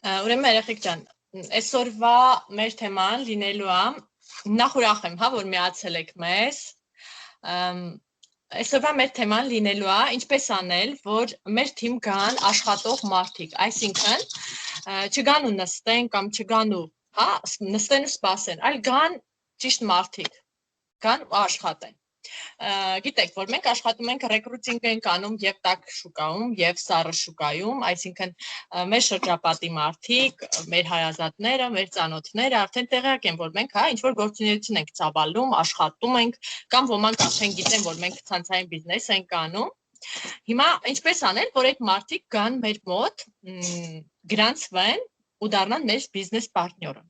Ուրեմն երեխեք ջան, այսօրվա մեր թեման լինելու է նախ ուրախ եմ, հա, որ միացել եք մեզ։ Այսօրվա մեր թեման լինելու է ինչպես անել, որ մեր թիմ գան աշխատող մարդիկ, այսինքն չգան ու նստեն կամ չգան ու, հա, նստեն ու սպասեն, այլ գան ճիշտ մարդիկ, գան ու աշխատեն։ Գիտեք, որ մենք աշխատում ենք ռեկրուտինգ ենք անում եւ տաք շուկայում եւ սառը շուկայում, այսինքն մեր շրջապատի մարդիկ, մեր հայազատները, մեր ծանոթները արդեն տեղյակ են, որ մենք հա ինչ որ գործունեություն ենք ծավալում, աշխատում ենք, կամ ոմանք արդեն գիտեն, որ մենք ցանցային բիզնես ենք անում։ Հիմա ինչպես անել, որ այդ մարդիկ գան մեր մոտ, գրանցվեն ու դառնան մեր բիզնես պարտները։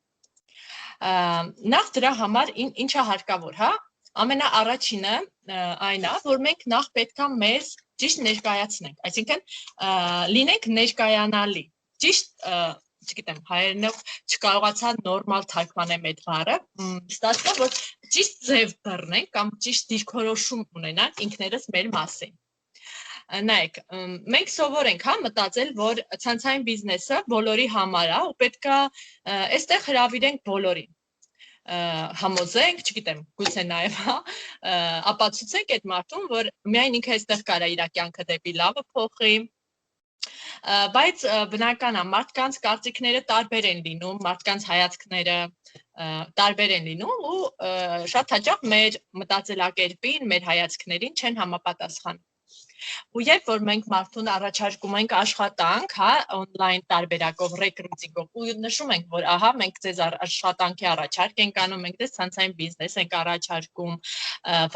Նախ դրա համար ինչա հարկավոր, հա? Ամենաառաջինը այն է, որ մենք նախ պետք է մեզ ճիշտ ներկայացնենք, այսինքն լինենք ներկայանալի, ճիշտ, չգիտեմ, հայերենով չկարողացա նորմալ թարգմանեմ այդ բառը, ստացվում որ ճիշտ ձև բռնենք կամ ճիշտ դիրքորոշում ունենանք ինքներս մեր մասին։ Նայեք, մենք սովոր ենք, հա, մտածել, որ ցանցային բիզնեսը բոլորի համար է ու պետք է այստեղ հրավիրենք բոլորին։ Համոզենք, չգիտեմ, գուցե նաև, հա, ապացուցենք այդ մարդուն, որ միայն ինքը այստեղ կարա իր կյանքը դեպի լավը փոխի, բայց բնական է, մարդկանց կարծիքները տարբեր են լինում, մարդկանց հայացքները տարբեր են լինում ու շատ հաճախ մեր մտածելակերպին, մեր հայացքներին չեն համապատասխանում։ Ու երբ որ մենք մարդուն առաջարկում ենք աշխատանք, հա, on-line տարբերակով, recruiting-ով, ու նշում ենք, որ ահա մենք ձեզ աշխատանքի առաջարկ ենք անում, մենք ձեզ ցանցային բիզնես ենք առաջարկում,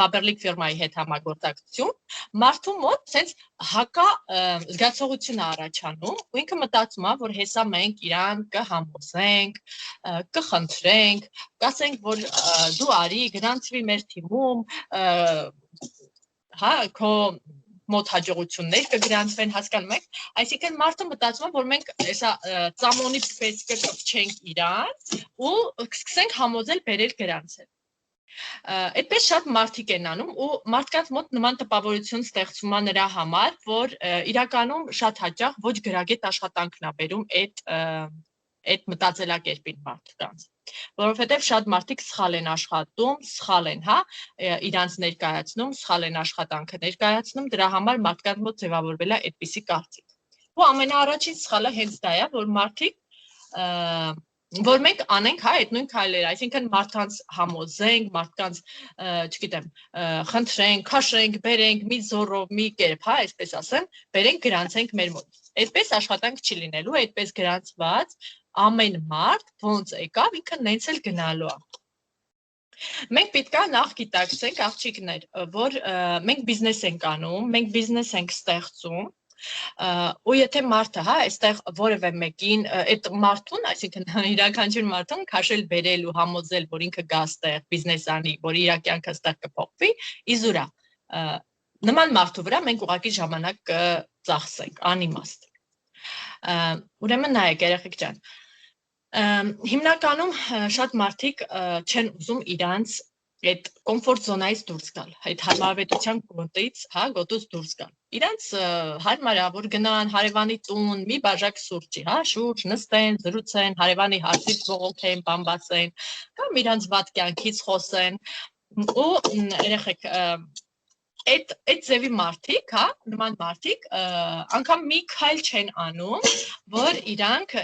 Faberlic ֆիրմայի հետ համագործակցություն, մարդու մոտ sense հակա զգացողություն է առաջանում, ու ինքը մտածում է, որ հեսա մենք իրան կհամոզենք, կխնդրենք, կասենք, որ դու արի, գրանցվի մեր թիմում, հա, քո մոտ հաջողություններ կգրանցվեն, հասկանում եք, այսինքն մարդը մտածում է, որ մենք հեսա ծամոնի պես կկպչենք իրան ու սկսենք համոզել բերել գրանցել։ Այդպես շատ մարդիկ են անում ու մարդկանց մոտ նման տպավորություն ստեղծվում է նրա համար, որ իրականում շատ հաճախ ոչ գրագետ աշխատանքն է բերում այդ մտածելակերպին մարդկանց, որովհետև շատ մարդիկ սխալ են աշխատում, սխալ են, հա, իրանց ներկայացնում, սխալ են աշխատանքը ներկայացնում, դրա համար մարդկանց մոտ ձևավորվել է այդպիսի կարծիք։ Ու ամենաառաջին սխալը հենց դա է, որ մարդիկ որ մենք անենք, հա, այդ նույն քայլերը, այսինքն մարդկանց համոզենք, մարդկանց, չգիտեմ, խնդրենք, քաշենք, բերենք, մի զորով, մի կերպ, հա, այսպես ասեմ, բերենք գրանցենք մեր մոտ։ Այդպես աշխատանք չի լինելու, այդպես գրանցված ամեն մարդ ոնց եկավ, ինքը նենց էլ գնալու է։ Մենք պետք է նախ գիտակցենք, աղջիկներ, որ մենք բիզնես ենք անում, մենք բիզնես ենք ստեղծում, ու եթե մարդը, հա, այստեղ որևէ մեկին այդ մարդուն, այսինքն յուրաքանչյուր մարդուն քաշել բերել ու համոզել, որ ինքը գա ստեղ բիզնես անի, որ իր կյանքը ստեղ կփոխվի, իզուրա։ Նման մարդու վրա մենք ուղղակի ժամանակ կծախսենք, անիմաստ։ Ուրեմն նայեք, երեխեք ջան, հիմնականում շատ մարդիկ չեն ուզում իրանց այդ կոմֆորտ զոնայից դուրս գալ, այդ հարմարավետության գոտից, հա, գոտուց դուրս գալ։ Իրանց հարմար է, որ գնան հարևանի տուն, մի բաժակ սուրճի, հա, շուրջ նստեն, զրուցեն, հարևանի հարցից բողոքեն, բամբասեն, կամ իրանց վատ կյանքից խոսեն, ու երեխեք այդ ձևի մարդիկ, հա, նման մարդիկ անգամ մի քայլ չեն անում, որ իրանք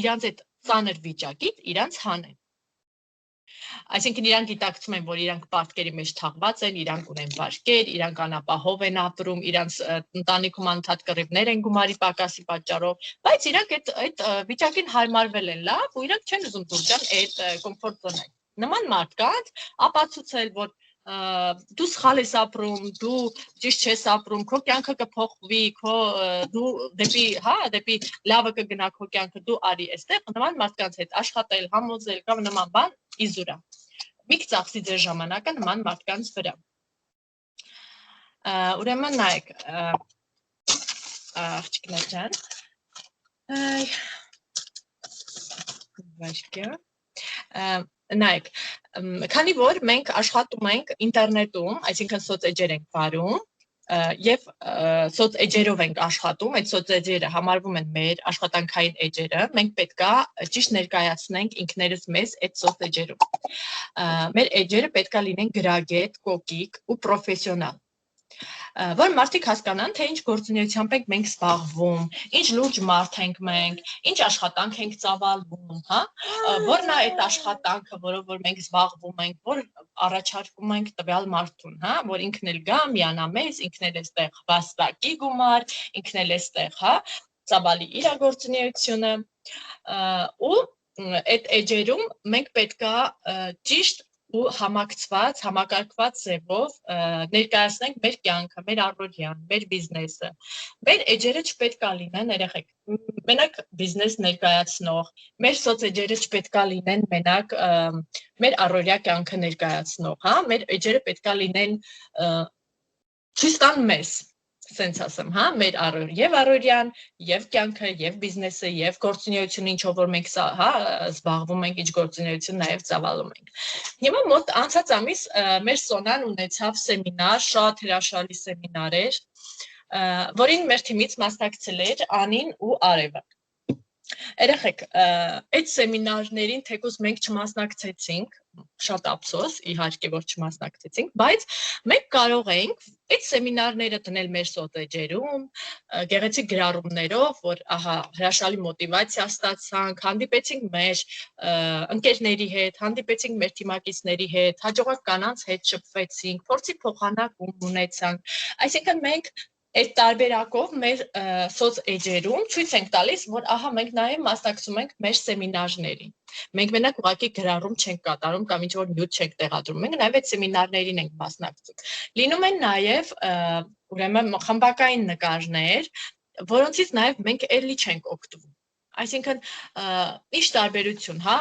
իրանց այդ ծանր վիճակից իրանց հանեն։ Այսինքն իրանք գիտակցում են, որ իրանք պարտքերի մեջ թաղված են, իրանք ունեն վարկեր, իրանք անապահով են ապրում, իրանք ընտանիքում անդադ կռիվներ են գումարի պակասի պատճառով, բայց իրանք այդ վիճակին հարմարվել են լավ ու իրանք չեն ուզում դուրս գալ այդ կոմֆորտ զոնայից։ Նման մարդկանց ապացուցել, որ դու սխալ ես ապրում, դու ճիշտ չես ապրում, քո կյանքը կփոխվի, դու դեպի լավը կգնա քո կյանքը, դու արի այստեղ, նման մարդկանց հետ աշխատել, համոզել կամ նման բան իզուրա։ Մի կծախսի ձեր ժամանակը նման մարդկանց վրա։ Ուրեմն նայեք, աղջիկներ ջան, նայեք, քանի որ մենք աշխատում ենք ինտերնետում, այսինքն սոցեջեր ենք վարում, Եվ սոցէջերով ենք աշխատում, այդ սոցէջերը համարվում են մեր աշխատանքային էջերը, մենք պետք է ճիշտ ներկայացնենք ինքներս մեզ այդ սոցէջերում։ Մեր էջերը պետք է լինեն գրագետ, կոկիկ ու պրոֆեսիոնալ, որ մարդիկ հասկանան, թե ինչ գործունեությամբ ենք մենք զբաղվում, ինչ լուրջ մարդ ենք մենք, ինչ աշխատանք ենք ծավալվում, հա, որն է այդ աշխատանքը, որով որ մենք զբաղվում ենք, որ առաջարկում ենք տվյալ մարդուն, հա, որ ինքն էլ գա, միանա մեզ, ինքն էլ էստեղ վաստակի գումար, ինքն էլ էստեղ, հա, ծավալի իր գործունեությունը, ու այդ էջերում մենք պետք է ճիշտ ու համակցված, համակարգված ձևով ներկայացնենք մեր կյանքը, մեր առօրյան, մեր բիզնեսը։ Մեր էջերը չպետք է լինեն, երեխեք, մենակ բիզնես ներկայացնող, մեր սոցէջերը չպետք է լինեն մենակ մեր առօրյա կյանքը ներկայացնող, հա, մեր էջերը պետք է լինեն ցույց տան մեզ, սենց ասեմ, հա, մեր եւ առօրյան, եւ կյանքը, եւ բիզնեսը, եւ գործունեությունը, ինչով որ մենք հա զբաղվում ենք, ինչ գործունեություն նաեւ ծավալում ենք։ Հիմա մոտ անցած ամիս մեր Սոնան ունեցավ սեմինար, շատ հրաշալի սեմինար էր, որին մեր թիմից մասնակցել էր Անին ու Արևը։ Երեխեք, այդ սեմինարներին թեկուզ մենք չմասնակցեցինք, շատ ափսոս, իհարկե որ չմասնակցեցինք, բայց մենք կարող ենք այդ սեմինարները դնել մեր սոցէջերում, գեղեցիկ գրառումներով, որ ահա հրաշալի մոտիվացիա ստացանք, հանդիպեցինք մեր ընկերների հետ, հանդիպեցինք մեր թիմակիցների հետ, հաջողակ կանանց հետ շփվեցինք, փորձի փոխանակում ունեցանք, այսինքն մենք այդ տարբերակով մեր սոցէջերում ցույց ենք տալիս, որ ահա մենք նաև մասնակցում ենք մեր սեմինարներին։ Մենք մենակ ուղղակի գրառում չենք կատարում կամ ինչ-որ նյութ չենք տեղադրում, մենք նաև այդ սեմինարներին ենք մասնակցում։ Լինում են նաև ուրեմն խմբակային նկարներ, որոնցից նաև մենք էլի չենք օգտվում։ Այսինքն ինչ տարբերություն, հա,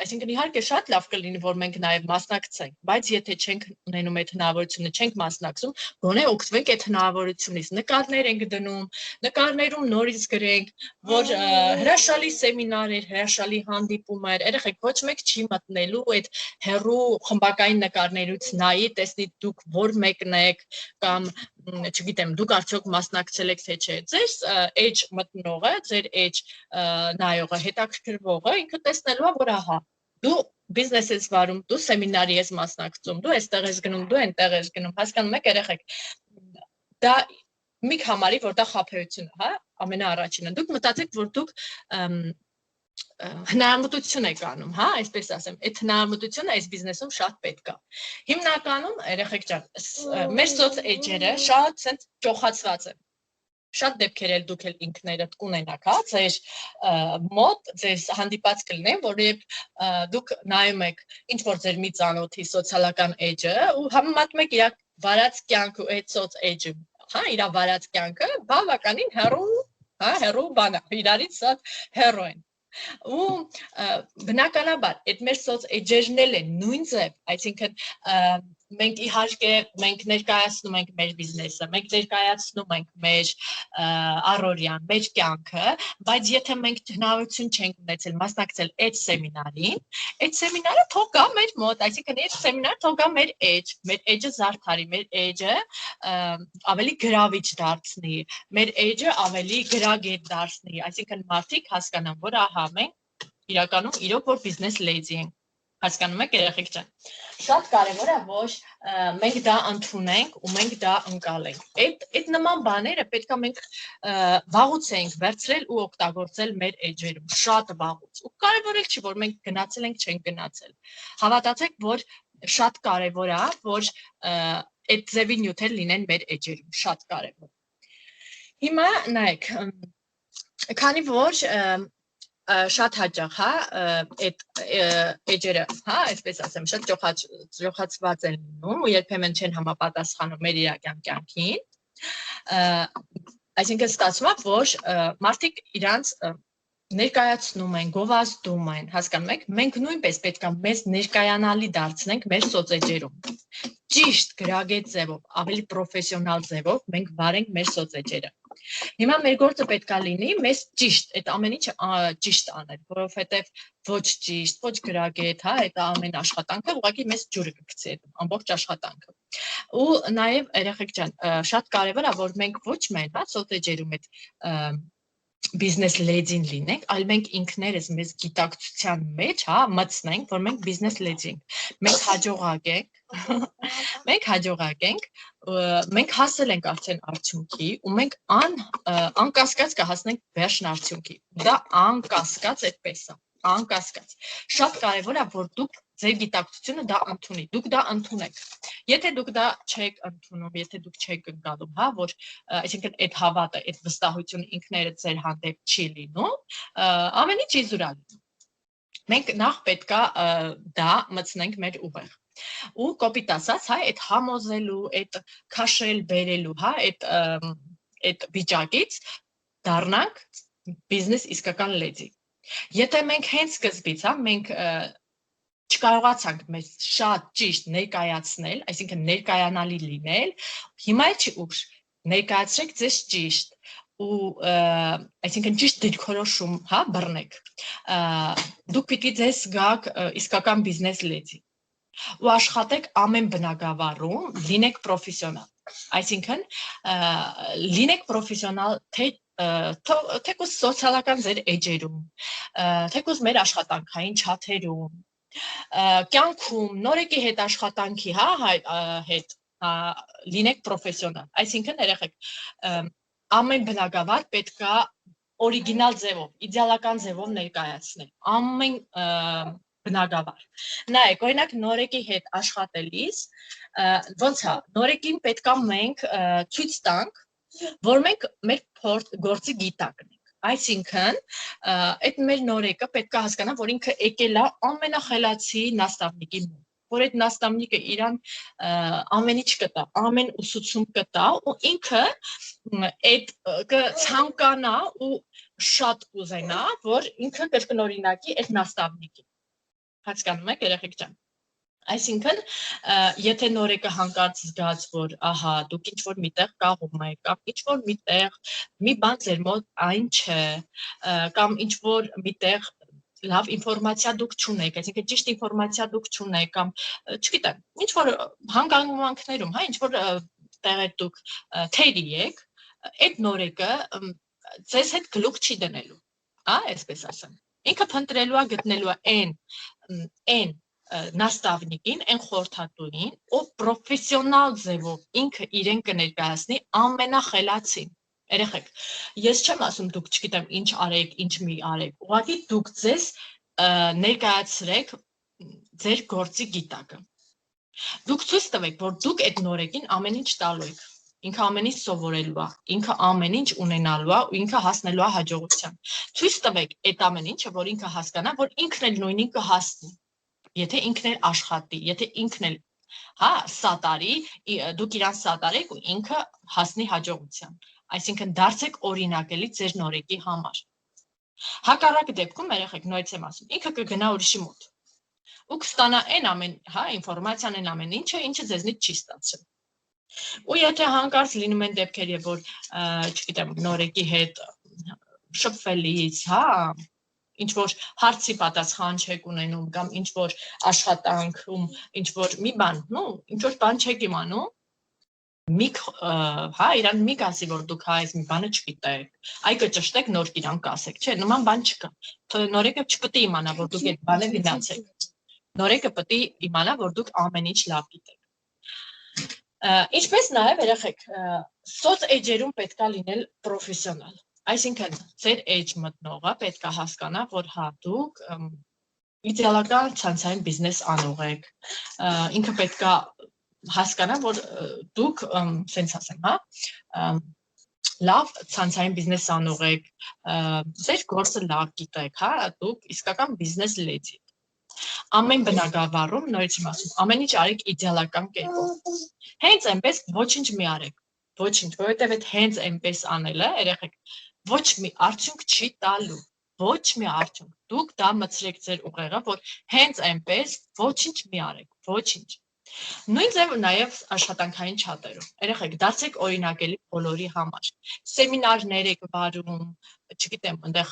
այսինքն իհարկե շատ լավ կլինի, որ մենք նաև մասնակցենք, բայց եթե չենք ունենում այդ հնարավորությունը, չենք մասնակցում, գոնե օգտվենք այդ հնարավորությունից, նկարներ ենք դնում, նկարներում նորից գրենք, որ հրաշալի սեմինար էր, հրաշալի հանդիպում էր, երեխեք ոչ մեկ չի մտնելու այդ հեռու խմբակային նկարներից նայի, տեսնի դուք որ մեկն եք կամ չգիտեմ, դուք արդյոք մասնակցել եք թե չէ, ձեր էջ մտնողը, ձեր էջ նայողը, հետաքրքրվողը ինքը տեսնելու է, որ ահա, դու բիզնես ես վարում, դու սեմինարի ես մասնակցում, դու այստեղ ես գնում, դու այնտեղ ես գնում, հասկանում եք երեխեք, դա մի համարի, որ դա խաբեություն է, հա, ամենաառաջինը, դուք մտածեք, որ դուք հնարամտություն եք անում, հա, այսպես ասեմ, այդ հնարամտությունը այս բիզնեսում շատ պետք է։ Հիմնականում, երեխեք ջան, մեր սոցէջերը շատ ցենց ճոխացված են։ Շատ դեպքեր էլ դուք էլ ինքներդ կունենաք, հա, ձեր մոտ, ձեզ հանդիպած կլինեն, որ երբ դուք նայում եք ինչ որ ձեր մի ծանոթի սոցիալական էջը ու համեմատում եք իր վարած կյանքը ու այդ սոցէջը, հա, իր վարած կյանքը բավականին հեռու, հա, հեռու բան է, իրարից շատ հեռու են։ Ու բնականաբար այդ մեր սոցէջերն էլ են նույն ձև, այսինքն մենք իհարկե մենք ներկայացնում ենք մեր բիզնեսը, մենք ներկայացնում ենք մեր առօրյան, մեր կյանքը, բայց եթե մենք հնարավորություն չենք ունեցել մասնակցել այդ սեմինարին, այդ սեմինարը թող գա մեր մոտ, այսինքն այդ սեմինարը թող գա մեր էջը զարդարի, մեր էջը ավելի գրավիչ դարձնի, մեր էջը ավելի գրագետ դարձնի, այսինքն մարդիկ հասկանան, որ ահա մենք իրականում իրոք որ բիզնես լեյդի ենք, հասկանում եք երեխեք ջան։ Շատ կարևոր է, որ մենք դա ընդունենք ու մենք դա ընկալենք։ Այդ նման բաները պետք է մենք վաղուց ենք վերցրել ու օգտագործել մեր էջերում, շատ վաղուց։ Ու կարևոր էլ չի, որ մենք գնացել ենք, չենք գնացել։ Հավատացեք, որ շատ կարևոր է, որ այդ ձևի նյութեր լինեն մեր էջերում, շատ կարևոր։ Հիմա նայեք, քանի որ շատ հաճախ, հա, այդ էջերը, հա, այսպես ասեմ, շատ ճոխացված են լինում ու երբեմն չեն համապատասխանում մեր իրական կյանքին, այսինքն ստացվում է, որ մարդիկ իրանց ներկայացնում են, գովազդում են, հասկանում եք, մենք նույնպես պետք է մեզ ներկայանալի դարձնենք մեր սոցեջերում։ Ճիշտ գրագետ ձևով, ավելի պրոֆեսիոնալ ձևով մենք վարենք մեր սոցեջերը։ Հիմա մեր գործը պետք է լինի մեզ ճիշտ, այդ ամեն ինչը ճիշտ անել, որովհետև ոչ ճիշտ, ոչ գրագետ, հա, այդ ամեն աշխատանքը ուղղակի մեզ ջուրը կգցի այդ ամբողջ աշխատանքը։ Ու նաև երեխեք ջան, շատ կարևոր է, որ մենք ոչ միայն, հա, սոցեջերում այդ բիզնես լեդին լինենք, այլ մենք ինքներս մեզ գիտակցության մեջ, հա, մտցնենք, որ մենք բիզնես լեդի ենք։ Մենք հաջողակ ենք, մենք հաջողակ ենք, մենք հասել ենք արդեն արդյունքի ու մենք անկասկած կհասնենք վերջն արդյունքի։ Դա անկասկած այդպես է, անկասկած։ Շատ կարևոր է, որ դուք ձեր գիտակցությունը դա ընդունի, դուք դա ընդունեք։ Եթե դուք դա չեք ընդունում, եթե դուք չեք ընկալում, հա, որ այսինքն այդ հավատը, այդ վստահությունը ինքներդ ձեր հանդեպ չի լինում, ամեն ինչ իզուր է լինում։ Մենք նախ պետքա դա մտցնենք մեր ուղեղ։ Ու կոպիտ ասած, հա, այդ համոզելու, այդ քաշել, բերելու, հա, այդ վիճակից դառնանք բիզնես իսկական լեդի։ Եթե մենք հենց սկզբից, հա, մենք չկարողացանք մեզ շատ ճիշտ ներկայացնել, այսինքն ներկայանալի լինել, հիմա չի ուշ, ներկայացրեք ձեզ ճիշտ ու այսինքն ճիշտ դիրքորոշում, հա, բռնեք։ Դուք պիտի ձեզ գաք իսկական բիզնես լեդի ու աշխատեք ամեն բնագավառում, լինեք պրոֆեսիոնալ։ Այսինքն լինեք պրոֆեսիոնալ թեկուզ սոցիալական ձեր էջերում, թեկուզ մեր աշխատանքային չաթերում, կյանքում նորեկի հետ աշխատանքի, հա, հետ լինեք պրոֆեսիոնալ։ Այսինքն երեխեք ամեն բնագավառ պետքա օրիգինալ ձևով, իդեալական ձևով ներկայացնել։ Ամեն բնագավառ։ Նայեք, օրինակ նորեկի հետ աշխատելիս ոնց է, նորեկին պետքա մենք ցույց տանք, որ մենք մեր գործի գիտակն ենք։ Այսինքն, այդ մեր նորեկը պետք է հասկանա, որ ինքը եկել է ամենախելացի նաստավնիկի մոտ, որ այդ նաստավնիկը իրան ամեն ինչ կտա, ամեն ուսուցում կտա ու ինքը այդ կցանկանա ու շատ կուզենա, որ ինքը կրկնօրինակի այդ նաստավնիկին։ Հասկանում եք, երեխեք ջան։ Այսինքն, եթե նորեկը հանկարծ զգաց, որ ահա, դուք ինչ-որ միտեղ կաղում եք, կամ ինչ-որ միտեղ մի բան ձեր մոտ այն չէ, կամ ինչ-որ միտեղ լավ ինֆորմացիա դուք չունեք, այսինքն ճիշտ ինֆորմացիա դուք չունեք, կամ չգիտեմ, ինչ-որ հանգամանքներում, հա, ինչ-որ տեղեր դուք թերի եք, այդ նորեկը ձեզ հետ գլուխ չի դնելու, հա, այսպես ասեմ։ Ինքը փնտրելու է, գտնելու է այն նաստավնիկին, այն խորհրդատուին, ով պրոֆեսիոնալ ձևով ինքը իրեն կներկայացնի ամենախելացին։ Երեխեք, ես չեմ ասում դուք չգիտեմ ինչ արեք, ինչ մի արեք, ուղղակի դուք ձեզ ներկայացրեք ձեր գործի գիտակը։ Դուք ցույց տվեք, որ դուք այդ նորեկին ամեն ինչ տալու եք։ Ինքը ամեն ինչ սովորելու է, ինքը ամեն ինչ ունենալու է ու ինքը հասնելու է հաջողության։ Ցույց տվեք այդ ամեն ինչը, որ ինքը հասկանա, որ ինքն էլ նույնին կհասնի։ Եթե ինքն էլ աշխատի, եթե ինքն էլ, հա, սատարի, դուք իրան սատարեք ու ինքը հասնի հաջողության։ Այսինքն դարձեք օրինակելի ձեր նորեկի համար։ Հակառակ դեպքում երեխեք նույնից եմ ասում, ինքը կգնա ուրիշի մոտ։ Ու կստանա այն ամեն, հա, ինֆորմացիան այն ամեն ինչը ձեզնից չի ստացել։ Ու եթե հանկարծ լինում են դեպքեր, որ, չգիտեմ, նորեկի հետ շփվելիս, հա, ինչ-որ հարցի պատասխան չեք ունենում, կամ ինչ-որ աշխատանքում, ինչ-որ մի բան, ինչ-որ բան չեք իմանում, հա, իրան մի կասի, որ դուք հա այս մի բանը չգիտեք, այ կճշտեք, նոր իրան կասեք, չէ, նման բան չկա, նորեկը չպետք է իմանա, որ դուք այդ բանը գնացեք, նորեկը պետք է իմանա, որ դուք ամեն ինչ լավ գիտեք։ Ինչպես նաև երեխեք, սոցեջերում պետք է լինել պրոֆեսիոնալ։ Այսինքն, ձեր էջ մտնողը պետք է հասկանա, որ հա դուք իդեալական ցանցային բիզնես անող եք։ Ինքը պետք է հասկանա, որ դուք, սենց ասեմ, հա, լավ ցանցային բիզնես անող եք, ձեր գործը լավ գիտեք, հա, դուք իսկական բիզնես լեդի եք։ Ամեն բնագավառում, նորից եմ ասում, ամեն ինչ արեք իդեալական կերպով։ Հենց այնպես ոչինչ մի արեք, ոչինչ, որովհետև այդ հենց այնպես անելը, երեխեք, ոչ մի արդյունք չի տալու, ոչ մի արդյունք։ Դուք դա մտցրեք ձեր ուղեղը, որ հենց այնպես ոչինչ մի արեք, ոչինչ։ Նույն ձևը նաև աշխատանքային չաթերում։ Երեխեք, դարձեք օրինակելի բոլորի համար։ Սեմինարներ եք վարում, չգիտեմ, այնտեղ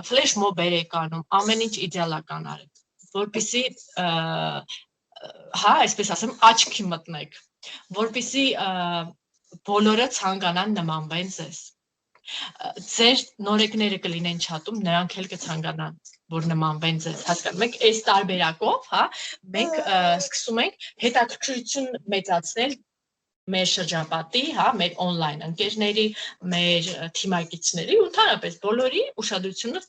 ֆլեշ մոբեր եք անում, ամեն ինչ իդեալական արեք, որպեսզի հա, այսպես ասեմ, աչքի մտնեք, որպեսզի բոլորը ցանկանան նմանվեն ձեզ։ Ձեր նորեկները կլինեն չաթում, նրանք էլ կցանկանան, որ նմանվեն ձեզ, հասկանում եք, այս տարբերակով, հա, մենք սկսում ենք հետաքրքրություն մեծացնել մեր շրջապատի, հա, մեր on-line ընկերների, մեր թիմակիցների ու ընդհանրապես բոլորի ուշադրությունը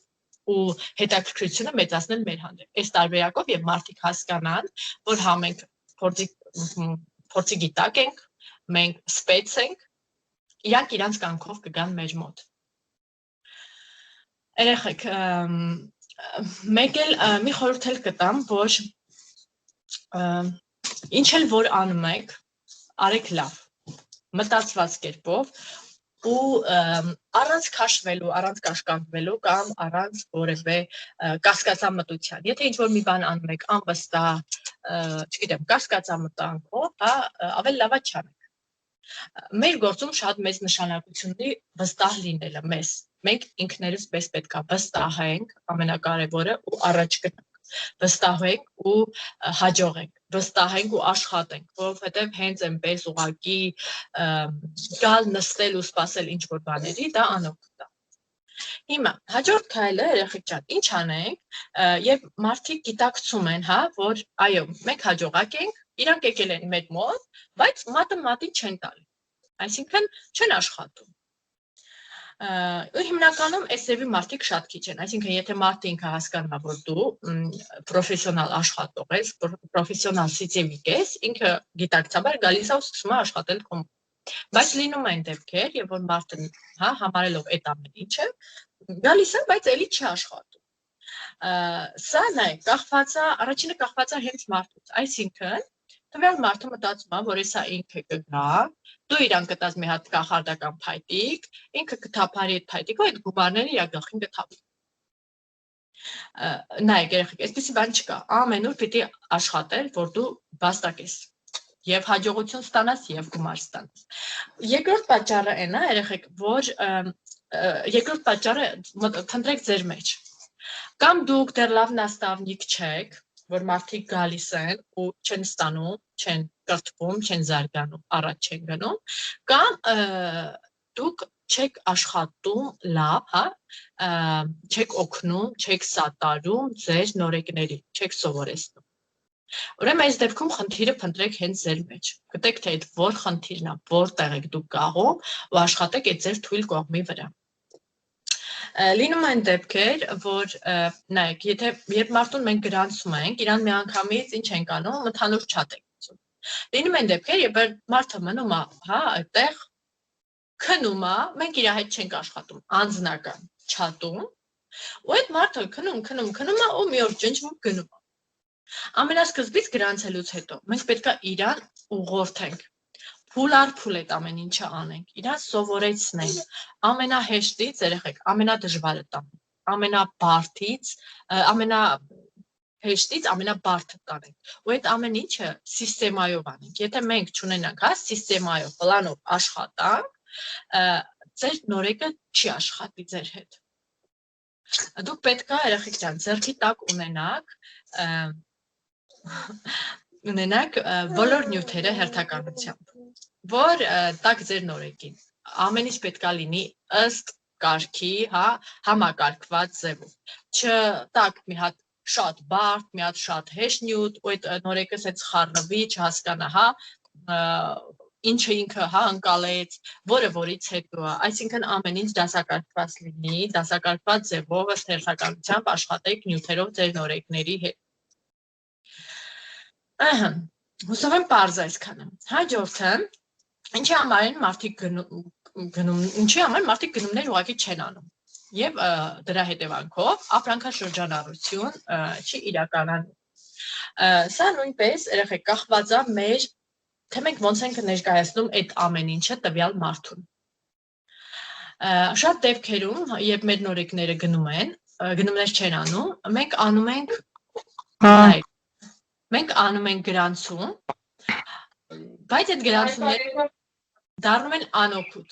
ու հետաքրքրությունը մեծացնել մեր հանդեպ։ Այս տարբերակով եւ մարդիկ հասկանան, որ հա մենք փորձի գիտակ ենք, մենք սպեց ենք, իրանք իրանց կյանքով կգան մեր մոտ։ Երեխեք, մեկ էլ մի խորհուրդ էլ կտամ, որ ինչ էլ որ անում եք, արեք լավ, մտածված կերպով ու առանց քաշվելու, առանց կաշկանդվելու կամ առանց որևէ կասկածամտության։ Եթե ինչ-որ մի բան անում եք անվստահ, չգիտեմ, կասկածամտանքով, հա, ավելի լավ է չանեք։ Մեր գործում շատ մեծ նշանակություն ունի վստահ լինելը մեզ։ Մենք ինքներս պես պետք է վստահենք, ամենակարևորը, ու առաջ գնանք։ Վստահենք ու հաջողենք, վստահենք ու աշխատենք, որովհետև հենց այնպես ուղղակի գալ նստել ու սպասել ինչ-որ բաների, դա անօգուտ է։ Հիմա հաջորդ քայլը, երեխեք ջան, ինչ անենք, եւ մարդիկ գիտակցում են, հա, որ այո, մենք հաջողակ ենք, իրանք եկել են մեր մոտ, բայց մատը մատին չեն տալի, այսինքն չեն աշխատում։ Ու հիմնականում այս ձևի մարդիկ շատ քիչ են, այսինքն եթե մարդը ինքը հասկանում է, որ դու պրոֆեսիոնալ աշխատող ես, պրոֆեսիոնալ սիծեվիկ ես, ինքը գիտակցաբար գալիս է ու սկսում է աշխատել քո մոտ։ Բայց լինում են դեպքեր, երբ որ մարդը, հա, համարելով այդ ամեն ինչը, գալիս է, բայց էլի չի աշխատում։ Սա նայեք, կախված է, առաջինը կախված է հենց մարդուց, այսինքն տվյալ մարդը մտածում է, որ սա ինքը կգա, դու իրան կտաս մի հատ կախարդական փայտիկ, ինքը կթափարի այդ փայտիկը, այդ գումարները իր գլխին կթափի։ Նայեք, երեխեք, այսպեսի բան չկա, ամենուր պիտի աշխատել, որ դու վաստակես, եւ հաջողություն ստանաս, եւ գումար ստանաս։ Երկրորդ պատճառը այն է, երեխեք, որ երկրորդ պատճառը փնտրեք ձեր մեջ։ Կամ դուք դեռ լավ նաստավնիկ չեք, որ մարդիկ գալիս են ու չեն ստանում, չեն կրթվում, չեն զարգանում, առաջ չեն գնում, կամ դուք չեք աշխատում լավ, հա, չեք օգնում, չեք սատարում ձեր նորեկներին, չեք սովորեցնում։ Ուրեմն այս դեպքում խնդիրը փնտրեք հենց ձեր մեջ։ Գտեք թե այդ որ խնդիրն է, որտեղ եք դուք կաղում ու աշխատեք այդ ձեր թույլ կողմի վրա։ Լինում են դեպքեր, որ նայեք, երբ մարդուն մենք գրանցում ենք, իրան միանգամից ինչ ենք անում, ընդհանուր չաթ ենք գցում։ Լինում են դեպքեր, երբ մարդը մնում է, հա, այդտեղ քնում է, մենք իր հետ չենք աշխատում, անձնական չաթում, ու այդ մարդը քնում է ու մի օր ջնջվում գնում է։ Ամենասկզբից գրանցելուց հետո մենք պետք է իրան ուղղորդենք։ Փուլ առ փուլ այդ ամեն ինչը անենք, իրան սովորեցնենք, ամենահեշտից, երեխեք, ամենադժվարը տանենք, ամենաբարդից, ամենահեշտից ամենաբարդը տանենք, ու այդ ամեն ինչը սիստեմայով անենք, եթե մենք չունենանք, հա, սիստեմայով, պլանով աշխատանք, ձեր նորեկը չի աշխատի ձեր հետ։ Դուք պետք է, երեխեք ջան, ձեռքի տակ ունենաք բոլոր նյութերը հերթականությամբ, որ տակ ձեր նորեկին, ամեն ինչ պետք է լինի ըստ կարգի, հա, համակարգված ձևով, չտակ մի հատ շատ բարդ, մի հատ շատ հեշտ նյութ, ու այդ նորեկս այդ խառնվի, չհասկանա, հա, ինչը ինքը, հա, ընկալեց, որը որից հետո է, այսինքն ամեն ինչ դասակարգված լինի, դասակարգված ձևով ըստ հերթականությամբ աշխատեք նյութերով ձեր նորեկների հետ։ Հուսով եմ պարզ է այսքանը։ Հաջորդը, ինչի համար են մարդիկ գնումներ ուղղակի չեն անում, եւ դրա հետևանքով ապրանքաշրջանառություն չի իրականանում։ Սա նույնպես երեխեք կախված է մեր, թե մենք ոնց ենք ներկայացնում այդ ամեն ինչը տվյալ մարդուն։ Շատ դեպքերում, երբ մեր նորեկները գնումներ չեն անում, մենք անում ենք գրանցում, բայց այդ գրանցումները դառնում են անօգուտ։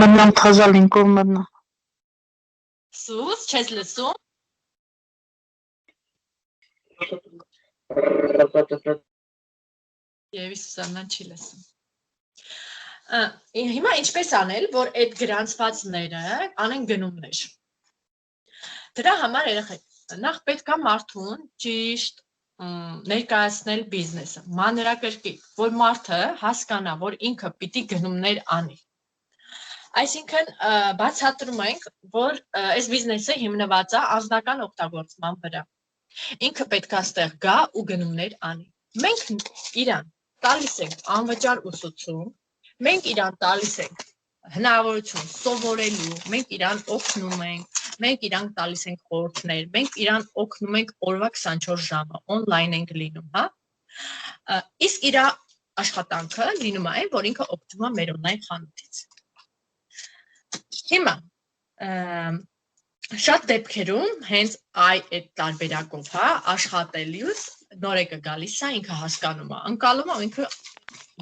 Մնան թազալինքով մտնա։ Սուս, չես լսում։ Եվ Սուսաննան չի լսում։ Հիմա ինչպես անել, որ այդ գրանցվածները անեն գնումներ։ Դրա համար երեխեք նախ պետք է մարդուն ճիշտ ներկայացնել բիզնեսը, մանրակրկիտ, որ մարդը հասկանա, որ ինքը պիտի գնումներ անի։ Այսինքն բացատրում ենք, որ այս բիզնեսը հիմնված է անձնական օգտագործման վրա։ Ինքը պետք է ստեղ գա ու գնումներ անի։ Մենք իրան տալիս ենք անվճար ուսուցում, մենք իրան տալիս ենք հնարավորություն սովորելու, մենք իրան օգնում ենք, մենք իրան տալիս ենք խորհուրդներ, մենք իրան օգնում ենք օրվա 24 ժամը, on-line ենք լինում, հա։ Իսկ իր աշխատանքը լինում է այն, որ ինքը օգտվում է մեր on-line խանութից։ Հիմա շատ դեպքերում հենց այդ տարբերակով, հա, աշխատելուց նորեկը գալիս է, ինքը հասկանում է, ընկալում է, ինքը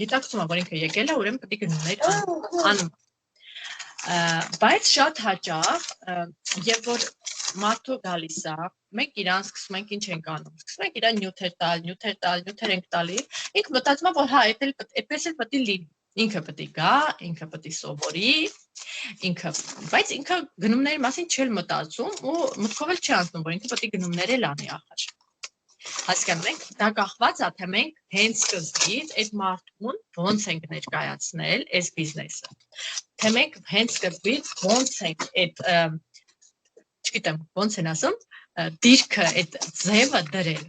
գիտակցում է, որ ինքը եկել է, ուրեմն պետք է գնումներ անում։ Բայց շատ հաճախ, երբ որ մարդու գալիս է, մենք իրան սկսում ենք ինչ ենք անում, սկսում ենք իրան նյութեր ենք տալի, ինքը մտածում է, որ հա, այդպես էլ պետք է լինի, ինքը պետք է գա, ինքը պետք է սովորի, բայց ինքը գնումների մասին չէր մտածում ու մտքով էլ չի անցնում, որ ինքը պետք է գնումներ էլ անի ախր։ Հասկանում եք, դա կախված է, թե մենք հենց սկզբից այդ մարդուն ոնց ենք ներկայացնել այս բիզնեսը։ Թե մենք հենց սկզբից ոնց ենք այդ, չգիտեմ, ոնց են ասում, դիրքը, այդ ձևը դրել։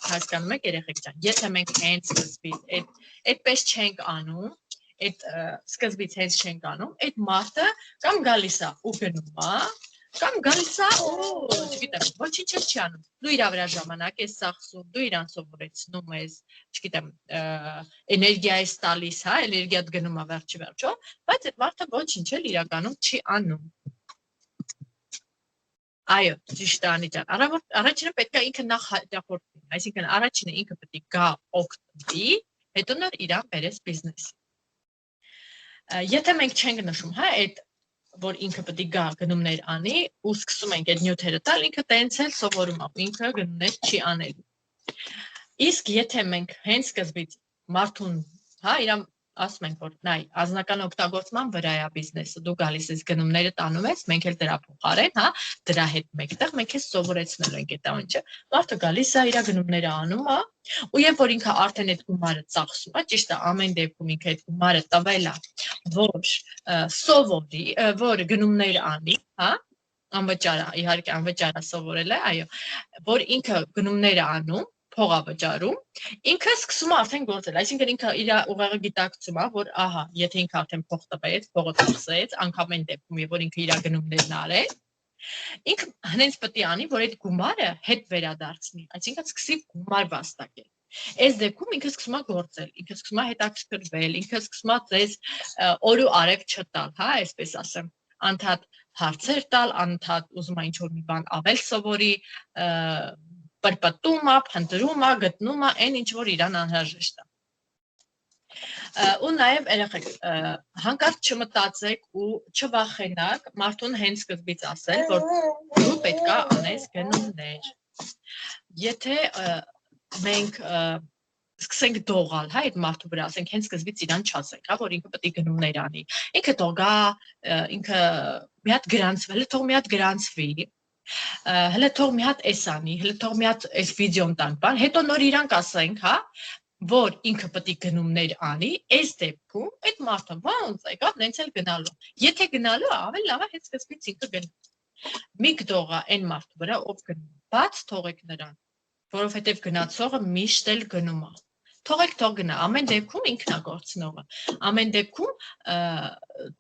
Հասկանում եք, երեխեք ջան, եթե մենք հենց սկզբից այդպես չենք անում, այդ սկզբից հենց չենք անում, այդ մարդը կամ գալիս է ու գնում է, կամ գալիս է ու, չգիտեմ, ոչինչ չի անում։ Դու իր վրա ժամանակ ես ծախսում, դու իրան սովորեցնում ես, չգիտեմ, էներգիա ես տալիս, հա, էներգիատ գնում է վերջի վերջո, բայց այդ մարդը ոչինչ էլ իրականում չի անում։ Այո, ճիշտ է Անի ջան։ Առաջինը պետք է ինքը նախ հաճախորդի, այսինքն առաջինը ինքը պետք է գա օգտվի, հետո նոր իրան բերես բիզնեսի։ Եթե մենք չենք նշում, հա, այդ որ ինքը պետք է գա գնումներ անի ու սկսում ենք այդ նյութերը տալ, ինքը տենց էլ սովորում է, ինքը գնումներ չի անելու։ Իսկ եթե մենք հենց սկզբից մարդուն, հա, իրան ասում ենք, որ նայ, անձնական օգտագործման վրա է բիզնեսը, դու գալիս ես գնումները տանում ես, մենք էլ դրա փոխարեն, հա, դրա հետ մեկտեղ մենք էլ սովորեցնելու ենք այդ ամենը։ Մարդը գալիս է, իր գնումները անում է, ու երբ որ ինքը արդեն այդ գումարը ծախսում է, ճիշտ է, ամեն դեպքում ինքը այդ գումարը տվել է, որ սովորի, որ գնումներ անի, հա, անվճար է, իհարկե անվճար է սովորել է, այո, որ ինքը գնումները անում, փողա վճարում, ինքը սկսում է արդեն գործել, այսինքն ինքը իր ուղեղը գիտակցում է, որ ահա, եթե ինքը արդեն փող տվեց, փողը ծախսեց, անգամ այն դեպքում, երբ որ ինքը իր գնումներն արել, ինքը հենց պետք է անի, որ այդ գումարը հետ վերադարձնի, այսինքն սկսի գումար վաստակել։ Այս դեպքում ինքը սկսում է գործել, ինքը սկսում է հետաքրքրվել, ինքը սկսում է ձեզ օր ու արև չտալ, հա, այսպես ասեմ, անդադ հարցեր տալ, անդադ ուզում է ինչ-որ մի բան ավել սովորի, պրպտում է, փնտրում է, գտնում է, այն ինչ որ իրան անհրաժեշտ է։ Ու նաև երեխեք, հանկարծ չմտածեք ու չվախենաք մարդուն հենց սկզբից ասել, որ դու պետք է անես գնումներ։ Եթե մենք սկսենք դողալ, հա, այդ մարդու վրա, ասենք հենց սկզբից իրան չասենք, հա, որ ինքը պետք է գնումներ անի։ Ինքը թող գա, ինքը մի հատ գրանցվել, թող մի հատ գրանցվի։ Հələ թող մի հատ էս անի, հələ թող մի հատ էս վիդեոն տան բան, հետո նոր իրան կասենք, հա, որ ինքը պետք է գնումներ անի, այս դեպքում այդ մարդը ոնց եկավ, նենց էլ գնալու։ Եթե գնալու է, ավելի լավ է հենց սկզբից ինքը գնա։ Մի գդողա այն մարդու վրա, ով գնում, բաց թողեք նրան, որովհետև գնացողը միշտ էլ գնում է։ Թողեք թող գնա, ամեն դեպքում ինքնագործնողը։ Ամեն դեպքում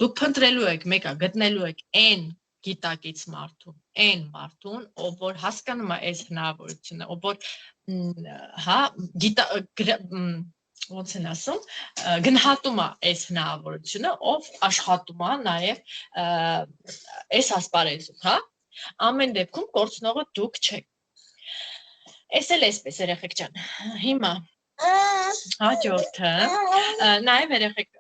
դուք փնտրելու եք, մեկը գտնելու եք այն գիտակից մարդուն, այն մարդուն, ով որ հասկանում է այս հնարավորությունը, ով որ հա ոնց են ասում, գնահատում է այս հնարավորությունը, ով աշխատում է նաև այս ասպարեզում, հա, ամեն դեպքում կորցնողը դուք չեք։ Էս էլ էսպես երեխեք ջան, հիմա հաջորդը նաև երեխեք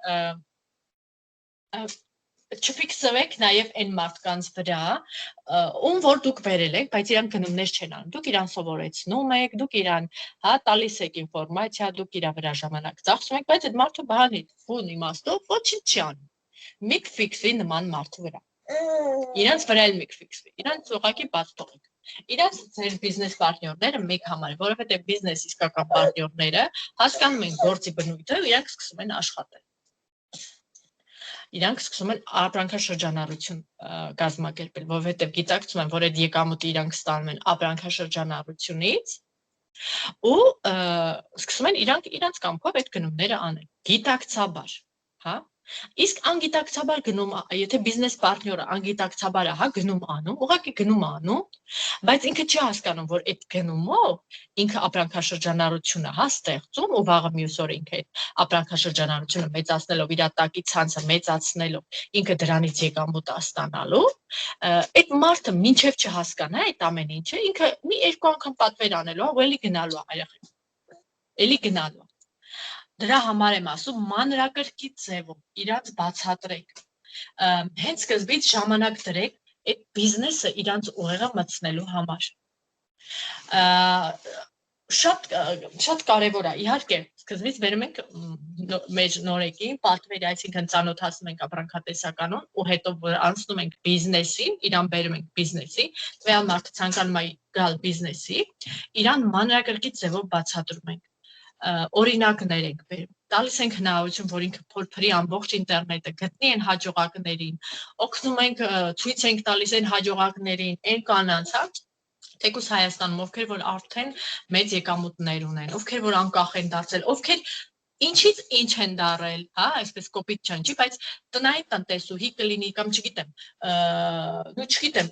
չֆիքսվեք նաև այն մարդկանց վրա, ում որ դուք վերել եք, բայց իրան գնումներ չեն անում։ Դուք իրան սովորեցնում եք, դուք իրան, հա, տալիս եք ինֆորմացիա, դուք իր վրա ժամանակ ծախսում եք, բայց այդ մարդը բանի բուն իմաստով ոչինչ չի անում։ Մի ֆիքսվի նման մարդու վրա։ Իրանց վրա էլ մի ֆիքսվի։ Իրանց ուղղակի բաց թողեք։ Իրանց ձեր բիզնես պարտներները մեկ համար է, որովհետև բիզնես իսկական պարտներները հասկանում են գործի բնույթը, իրանք սկսում են աշխատել։ Իրանք սկսում են ապրանքաշրջանառություն կազմակերպել, որովհետև գիտակցում են, որ այդ եկամուտը իրանք ստանում են ապրանքաշրջանառությունից ու սկսում են իրանք կամքով այդ գնումները անել, գիտակցաբար, հա։ Իսկ անգիտակցաբար գնում, եթե բիզնես պարտները անգիտակցաբար հա գնում անում, ուղղակի գնում անում, բայց ինքը չի հասկանում, որ այդ գնումով ինքը ապրանքաշրջանառությունը հա ստեղծում ու վաղը մյուս օր ինքը այդ ապրանքաշրջանառությունը մեծացնելով իր տակի ցանցը մեծացնելով ինքը դրանից եկամուտ ստանալու, այդ մարդը մինչև չհասկանա այդ ամեն ինչը, ինքը մի երկու անգամ պատվեր անելու է ու էլի գնալու է երեխեք։ Էլի գնալու է։ Դրա համար եմ ասում մանրակրկիտ ձևով իրանց բացատրեք, հենց սկզբից ժամանակ դրեք այդ բիզնեսը իրանց ուղեղը մտցնելու համար։ Շատ կարևոր է, իհարկե, սկզբից վերում ենք մեր նորեկին, պատվերի, այսինքն ծանոթացնում ենք ապրանքատեսականուն ու հետո որ անցնում ենք բիզնեսին, իրան բերում ենք բիզնեսի, տվյալ մարդը ցանկանում է գալ բիզնեսի, իրան մանրակրկիտ ձևով բացատրում ենք։ Օրինակներ ենք բերում, տալիս ենք հնարավորություն, որ ինքը փորփրի ամբողջ ինտերնետը, գտնի են հաջողակներին, օգնում ենք, ցույց ենք տալիս այն հաջողակներին, այն կանանց, հա, թեկուզ Հայաստանում, ովքեր որ արդեն մեծ եկամուտներ ունեն, ովքեր որ անկախ են դարձել, ովքեր ինչից ինչ են դարել, հա, այսպես կոպիտ չանջի, բայց տնային տնտեսուհի կլինի կամ չգիտեմ, չգիտեմ,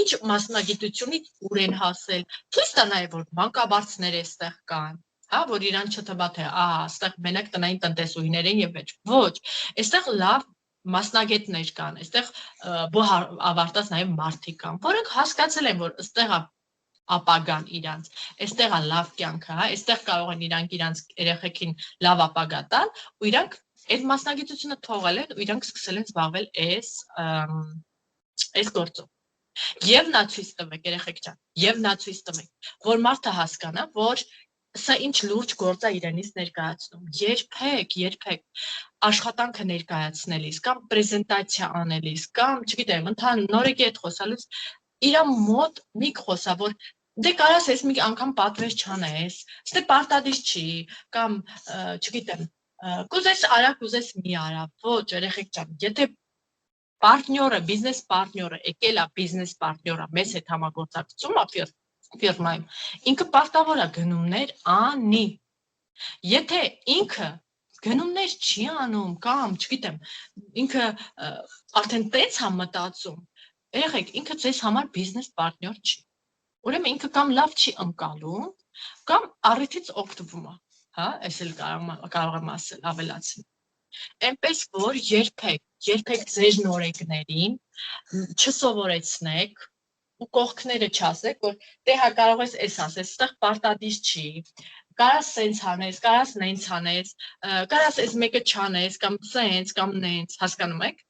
ինչ մասնագիտությունից ուր են հասել, ցույց տա նաև որ մանկաբարձներ էստեղ կան, հա, որ իրան չթվա թե, ահա, այստեղ մենակ տնային տնտեսուհիներ են եւ վերջ։ Ոչ, այստեղ լավ մասնագետներ կան, այստեղ ավարտած նաև մարդիկ կան, որոնք հասկացել են, որ այստեղ ապագան իրանց, այստեղ է լավ կյանքը, հա, այստեղ կարող են իրանք իրանց երեխեքին լավ ապագա տալ, ու իրանք այդ մասնագիտությունը թողել են ու իրանք սկսել են զբաղվել այս գործով։ Եվ նա ցույց տվեք, երեխեք ջան, եւ նա ցույց տվեք, որ մարդը հասկանա, որ սա ինչ լուրջ գործ է իրենից ներկայացնում։ Երբեք աշխատանքը ներկայացնելիս կամ պրեզենտացիա անելիս կամ, չգիտեմ, ընդհանուր նորեկի հետ խոսալուց իր մոտ մի խոսա, որ դե կարաս ես մի անգամ պատվեր չանես, ստե պարտադիր չի, կամ չգիտեմ, կուզես արա, կուզես մի արա, ոչ, երեխեք ջան, եթե պարտները, բիզնես պարտները, եկել է բիզնես պարտները, մեզ հետ համագործակցում է ֆիրմայում, ինքը պարտավոր է գնումներ անի։ Եթե ինքը գնումներ չի անում կամ, չգիտեմ, ինքը արդեն տենց է մտածում, երեխեք, ինքը ձեզ համար բիզնես պարտներ չի։ Ուրեմն ինքը կամ լավ չի ընկալում, կամ առիթից օգտվում է, հա, այս էլ կարող եմ ասել, ավելացնել։ Այնպես որ երբեք ձեր նորեկներին չսովորեցնեք ու կողքները չասեք, որ դե հա կարող ես էս ասես, այստեղ պարտադիր չի, կարաս սենց անես, կարաս նենց անես, կարաս էս մեկը չանես, կամ սենց, կամ նենց, հասկանում եք։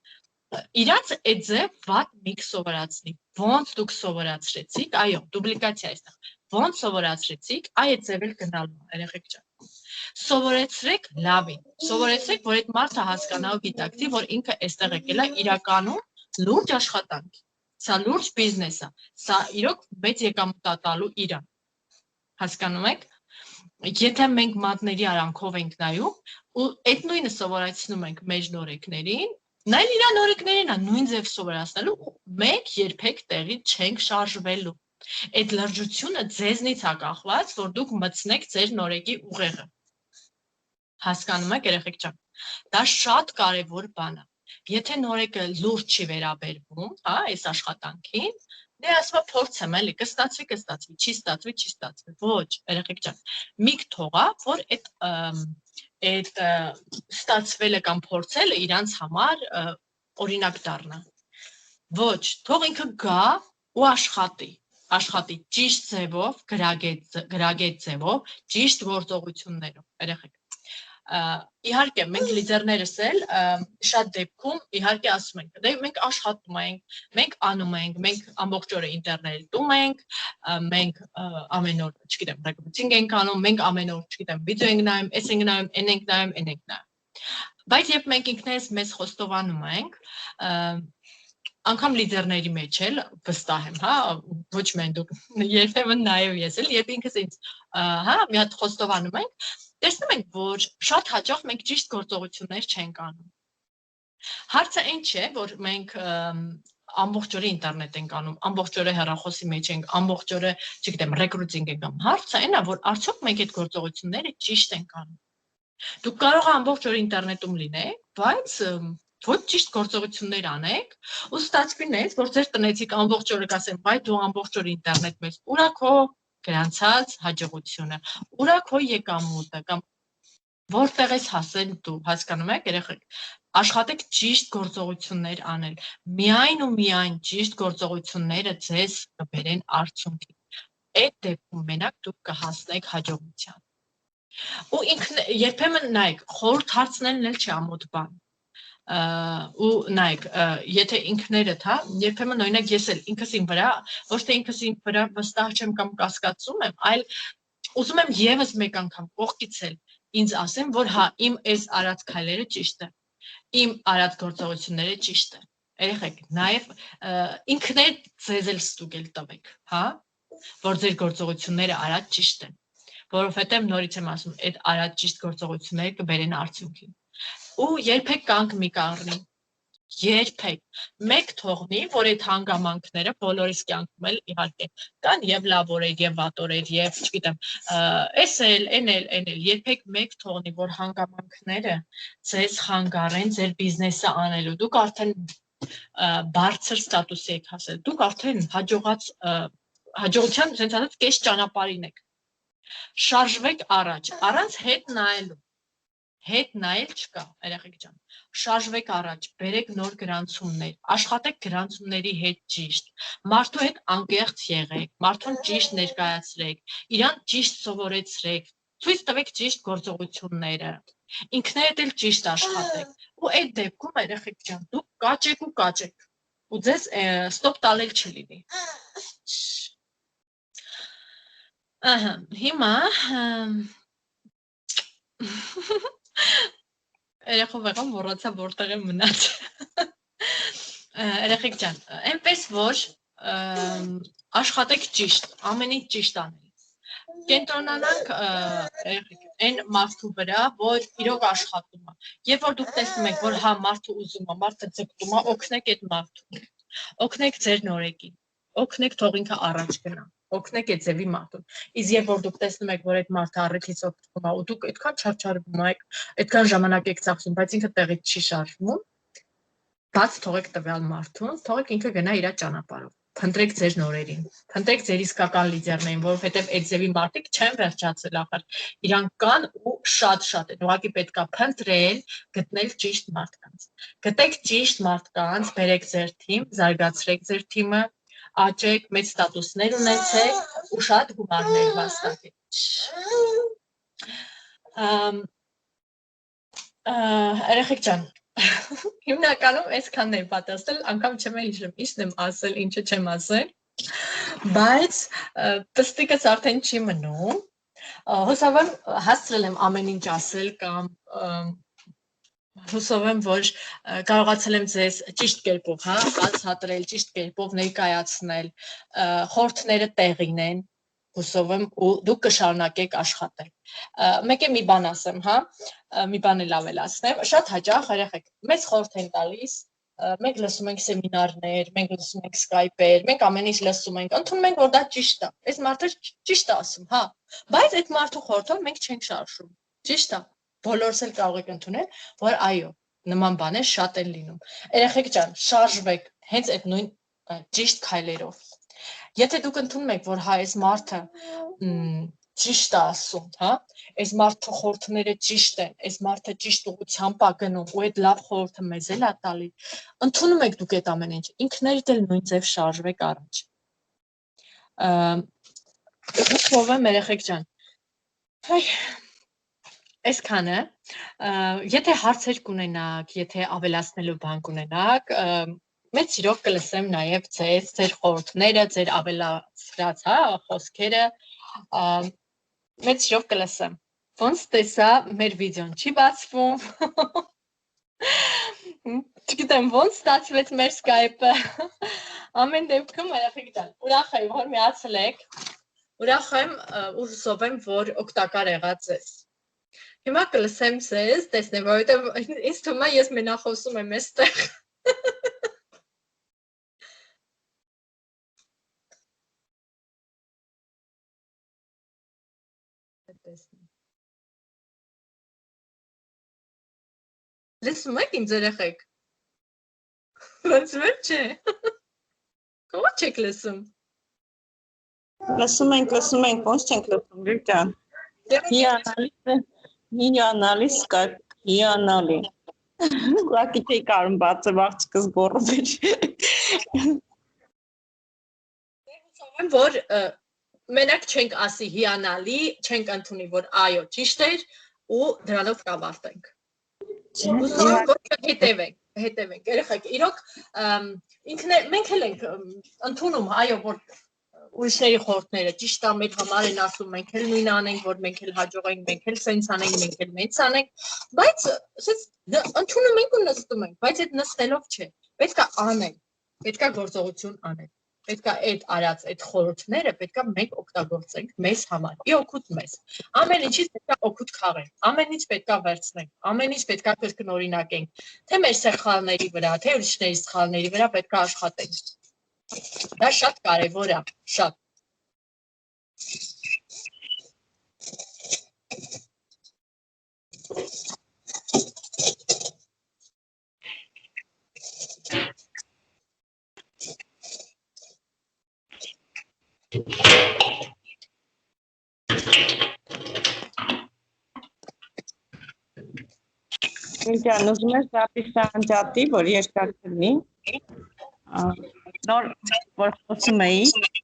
Իրանց այդ ձև վատ միք սովորացնի, ոնց դուք սովորացրեցիք, այո, դուպլիկացիա այստեղ, ոնց սովորացրեցիք, այդ ձև էլ գնալու երեխեք ջան։ Սովորեցրեք լավին, սովորեցրեք, որ այդ մարդը հասկանա ու գիտակցի, որ ինքը այստեղ եկել է իրականում լուրջ աշխատանքի, սա լուրջ բիզնես է, սա իրոք մեծ եկամուտ է տալու իրան, հասկանում եք, եթե մենք մատների արանքով ենք նայում ու այդ նույնը սովորեցնում ենք մեր նորեկներին, նայել իր նորեկներին է նույն ձև սովորացնելու ու մենք երբեք տեղից չենք շարժվելու, այդ լրջությունը ձեզնից է կախված, որ դուք մտցնեք ձեր նորեկի ուղեղը, հասկանում եք երեխեք ջան, դա շատ կարևոր բան է, եթե նորեկը լուրջ չի վերաբերվում, հա, այս աշխատանքին, դե ասում եմ փորձեմ էլի, կստացվի, չի ստացվի, ոչ, երեխեք ջան, միք թողա, որ այդ ստացվելը կամ փորձելը իրանց համար օրինակ դառնա, ոչ, թող ինքը գա ու աշխատի ճիշտ ձևով, գրագետ ձևով, ճիշտ գործողություններով, երեխեք, Իհարկե մենք լիդերներս էլ շատ դեպքում իհարկե ասում ենք, դե մենք աշխատում ենք, մենք անում ենք, մենք ամբողջ օրը ինտերնետում ենք, մենք ամեն օր, չգիտեմ, ռեկրուտինգ ենք անում, մենք ամեն օր, չգիտեմ, վիդեո ենք նայում, էս ենք նայում, այն ենք նայում, այն ենք նայում։ Բայց երբ մենք ինքներս մեզ խոստովանում ենք, անգամ լիդերների մեջ էլ վստահ եմ, հա, ոչ միայն դուք, երբեմն նաև ես էլ, երբ ինքս ինձ, հա, մի հատ խոստովանում ենք, տեսնում ենք, որ շատ հաճախ մենք ճիշտ գործողություններ չենք անում։ Հարցը այն չէ, որ մենք ամբողջ օրը ինտերնետ ենք անում, ամբողջ օրը հեռախոսի մեջ ենք, ամբողջ օրը, չգիտեմ, ռեկրուտինգ ենք անում։ Հարցը այն է, որ արդյոք մենք այդ գործողությունները ճիշտ ենք անում։ Դուք կարող եք ամբողջ օրը ինտերնետում լինեք, բայց ոչ ճիշտ գործողություններ անեք, ու ստացվի նենց, որ ձեր տնեցիք ամբողջ օրը կասեն, բայ դու ամբողջ օր ինտերնետ մեզ, ուրա քո գրանցած հաջողությունը, ուրա քո եկամուտը, կամ որտեղ ես հասել դու, հասկանում եք, երեխեք, աշխատեք ճիշտ գործողություններ անել, միայն ու միայն ճիշտ գործողությունները ձեզ կբերեն արդյունքի, այդ դեպքում մենակ դուք կհասնեք հաջողության։ Ու երբեմն նայեք, խորհուրդ հարցնելն էլ չի ամոթ բան։ Ու նայեք, եթե ինքներդ, հա, երբեմն օրինակ ես էլ ինքս իմ վրա, ոչ թե ինքս իմ վրա վստահ չեմ կամ կասկածում եմ, այլ ուզում եմ եւս մեկ անգամ կողքից էլ ինձ ասեմ, որ հա, իմ այս արած քայլերը ճիշտ են, իմ արած գործողությունները ճիշտ են։ Երեխեք, նաեւ ինքներդ ձեզ էլ ստուգել տվեք, հա, որ ձեր գործողությունները արած ճիշտ են, որովհետեւ նորից եմ ասում, այդ արած ճիշտ գործողությունները կբերեն արդյունքի։ Ու երբեք կանգ մի կանգնի, երբեք մեկ թողնի, որ այդ հանգամանքները բոլորիս կյանքում էլ իհարկե կան եւ լավ օրեր եւ վատ օրեր եւ չգիտեմ, էս էլ, այն էլ, երբեք մեկ թողնի, որ հանգամանքները ձեզ խանգարեն ձեր բիզնեսը անելու։ Դուք արդեն բարձր ստատուսի եք հասել, դուք արդեն հաջողության sense ասած կես ճանապարհին եք։ Շարժվեք առաջ, առանց հետ նայելու։ Հետ նայել չկա, երեխեք ջան, շարժվեք առաջ, բերեք նոր գրանցումներ, աշխատեք գրանցումների հետ ճիշտ, մարդու հետ անկեղծ եղեք, մարդուն ճիշտ ներկայացրեք, իրան ճիշտ սովորեցրեք, ցույց տվեք ճիշտ գործողությունները, ինքներդ էլ ճիշտ աշխատեք, ու այդ դեպքում երեխեք ջան, դուք կաճեք ու կաճեք, ու ձեզ ստոպ տալել չլինի։ Ահա, հիմա երեխով եղամ, մոռացա որտեղ եմ մնաց։ Երեխեք ջան, այնպես որ աշխատեք ճիշտ, ամեն ինչ ճիշտ անել։ Կենտրոնանանք այն մարդու վրա, որ իրոք աշխատում է։ Երբ որ դուք տեսնում եք, որ հա մարդը ուզում է, մարդը ձգտում է, օգնեք այդ մարդուն։ Օգնեք ձեր նորեկին։ Օգնեք թող ինքը առաջ գնա։ Օգնեք այդ ձևի մարդուն։ Իսկ երբ որ դուք տեսնում եք, որ այդ մարդը առիթից օգտվում է, ու դուք այդքան չարչարվում եք, այդքան ժամանակ եք ծախսում, բայց ինքը տեղից չի շարժվում, բաց թողեք տվյալ մարդուն, թողեք ինքը գնա իր ճանապարհով։ Փնտրեք ձեր նորերին, փնտրեք ձեր իսկական լիդերներին, որովհետև այդ ձևի մարդիկ չեն վերջացել ախր։ Իրանք կան ու շատ են։ Ուղղակի պետք է փնտրել, գտնել ճիշտ մարդկանց։ Գտեք ճիշտ մարդկանց, բերեք ձեր թիմ, զարգացրեք ձեր թիմը, աճեք, մեծ ստատուսներ ունեցեք ու շատ գումարներ վաստակեք։ Երեխեք ջան, հիմնականում այսքանն եմ պատասխանել, անգամ չեմ հիշում, ինչն եմ ասել, ինչը չեմ ասել, բայց պստիկս արդեն չի մնում, հուսով եմ հասցրել եմ ամեն ինչ ասել կամ հուսով եմ, որ կարողացել եմ ձեզ ճիշտ կերպով, հա, բացատրել, ճիշտ կերպով ներկայացնել, խորհուրդները տեղին են, հուսով եմ, ու դուք կշարունակեք աշխատել։ Մեկ է մի բան ասեմ, հա, մի բան էլ ավելացնեմ, շատ հաճախ երեխեք մեծ խորհուրդ են տալիս, մենք լսում ենք սեմինարներ, մենք լսում ենք Skype-եր, մենք ամեն ինչ լսում ենք, ընդունում ենք, որ դա ճիշտ է, այս մարդը ճիշտ է ասում, հա, բայց այդ մարդու խորհուրդով մենք չենք շարժվում, ճիշտ է։ Բոլորս էլ կարող եք ընդունել, որ այո, նման բաներ շատ են լինում։ Երեխեք ջան, շարժվեք հենց այդ նույն ճիշտ քայլերով։ Եթե դուք ընդունում եք, որ հա, այս մարդը ճիշտ է ասում, հա, այս մարդու խորհուրդները ճիշտ են, այս մարդը ճիշտ ուղղությամբ է գնում, ու այդ լավ խորհուրդը մեզ էլ է տալի, ընդունում եք դուք այդ ամեն ինչը, ինքներդ էլ նույն ձև շարժվեք առաջ։ Հուսով եմ, երեխեք ջան, այսքանը, Եթե հարցեր կունենաք, եթե ավելացնելու բան կունենաք, մեծ սիրով կլսեմ նաև ձեր խորհուրդները, ձեր ավելացրած, հա, խոսքերը, մեծ սիրով կլսեմ։ Ոնց տեսա մեր վիդեոն չի բացվում։ Չգիտեմ ոնց ստացվեց մեր Skype-ը։ Ամեն դեպքում ուրախ եմ, որ միացել եք։ Ուրախ եմ ու հուսով եմ, որ օգտակար եղած ձեզ։ Հիմա կլսեմ ձեզ, տեսնեմ, որովհետև ինձ թվում է ես մենախոսում եմ այստեղ։ Լսում եք ինձ երեխեք։ Ոնց որ չէ։ Ո՞նց եք լսում։ Լսում ենք, ոնց չենք լսում, Վիկտոր։ Հիանալի Skype, հիանալի։ Ուղղակի չի կարում բացել աղջիկս գոռում էր։ Հուսով եմ, որ մենակ չենք ասի հիանալի, չենք ընդունի, որ այո, ճիշտ էր ու դրանով կավարտենք։ Հուսով եմ, որ հետևենք, երեխեք, իրոք մենք էլ ենք ընդունում, այո, որ ուրիշների խորհուրդները ճիշտ է, մեր համար են ասում, մենք էլ նույնը անենք, որ մենք էլ հաջողենք, մենք էլ սենց անենք, մենք էլ մենց անենք, բայց ասես ընդունում ենք ու նստում ենք, բայց այդ նստելով չէ, պետք է անենք, պետք է գործողություն անենք, պետք է այդ արած այդ խորհուրդները պետք է մենք օգտագործենք մեզ համար, օգուտ մեզ, ամեն ինչից պետք է օգուտ քաղենք, ամեն ինչ պետք է վերցնենք, ամեն ինչ պետք է կրկնօրինակենք, թե մեր սխալների վրա, թե ուրիշների սխալների վրա պետք է աշխատենք։ Դա շատ կարևոր է, շատ։ Վիկտոր, ուզում ես записան ճատի, որ երկար կլինի։ Նոր որ խոսում էի,